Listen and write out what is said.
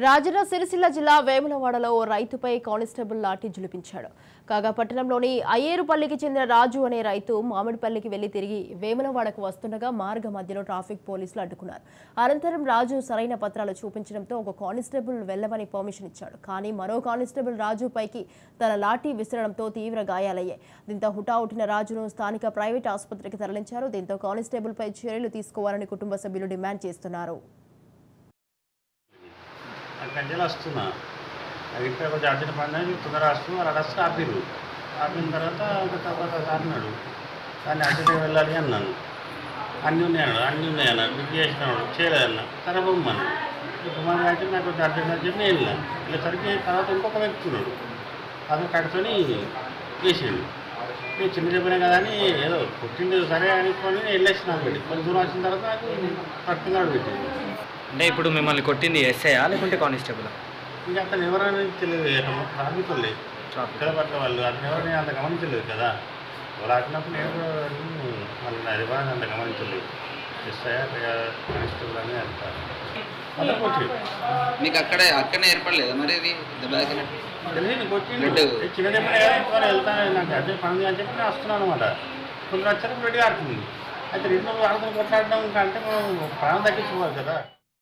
రాజన్న సిరిసిల్ల జిల్లా వేములవాడలో ఓ రైతుపై కానిస్టేబుల్ లాఠీ జులిపించాడు. కాగా పట్టణంలోని అయ్యేరుపల్లికి చెందిన రాజు అనే రైతు మామిడిపల్లికి వెళ్లి తిరిగి వేములవాడకు వస్తుండగా మార్గ మధ్యలో ట్రాఫిక్ పోలీసులు అడ్డుకున్నారు. అనంతరం రాజు సరైన పత్రాలు చూపించడంతో ఒక కానిస్టేబుల్ వెళ్లమని పర్మిషన్ ఇచ్చాడు. కానీ మరో కానిస్టేబుల్ రాజు పైకి తన లాఠీ విసరడంతో తీవ్ర గాయాలయ్యాయి. దీంతో హుటాహుటిన రాజును స్థానిక ప్రైవేట్ ఆసుపత్రికి తరలించారు. దీంతో కానిస్టేబుల్ పై చర్యలు తీసుకోవాలని కుటుంబ సభ్యులు డిమాండ్ చేస్తున్నారు. గంటలు వస్తున్నా ఇంట్లో కొంచెం అర్జెంట్ పని తొందర వస్తూ అలా వస్తూ ఆపిరు. ఆపిన తర్వాత అన్నాడు దాన్ని అర్జెంట్గా వెళ్ళాలి అన్నాను. అన్నీ ఉన్నాయన్నాడు బుక్ చేసినాడు చేయలేదన్న సరే బొమ్మన్నాడు. ఇప్పుడు మన అయితే నాకు కొంచెం అర్జెంట్ అని చెప్పి నేను వెళ్ళేసరికి తర్వాత ఇంకొక వ్యక్తి ఉన్నాడు అతను కట్టుకొని చేసాడు. నేను చిన్న చెప్పినా కదా అని ఏదో పుట్టింది సరే అనుకొని వెళ్ళేసినాను పెట్టి కొంచెం దూరం వచ్చిన తర్వాత నాకు కట్టుకున్నాడు పెట్టింది. అంటే ఇప్పుడు మిమ్మల్ని కొట్టింది ఎస్ఐయా లేకుంటే కానిస్టేబుల్? ఇంకా అతను ఎవరైనా తెలియదు, ట్రాఫిక్ వాళ్ళు ఇక్కడ పట్ల వాళ్ళు అతను ఎవరైనా అంత గమనించలేదు కదా. వాళ్ళు ఆడినప్పుడు నేను కూడా వాళ్ళు ఎవరైనా అంత గమనించలేదు. ఎస్ఐ కానిస్టేబుల్ అని అంటారు. అతను కొట్టి మీకు అక్కడనే ఏర్పడలేదా మరి ఇది తెలియదు కొట్టిండు. చిన్న చెప్పిన వెళ్తాను నాకు అదే పని అని చెప్పి నేను వస్తున్నాను అనమాట. కొంచెం వచ్చారు రెడీ ఆడుతుంది. అయితే రెండు ఆడుతున్న కొట్లాడడం అంటే మనం ప్రాణం తగ్గించుకోవాలి కదా.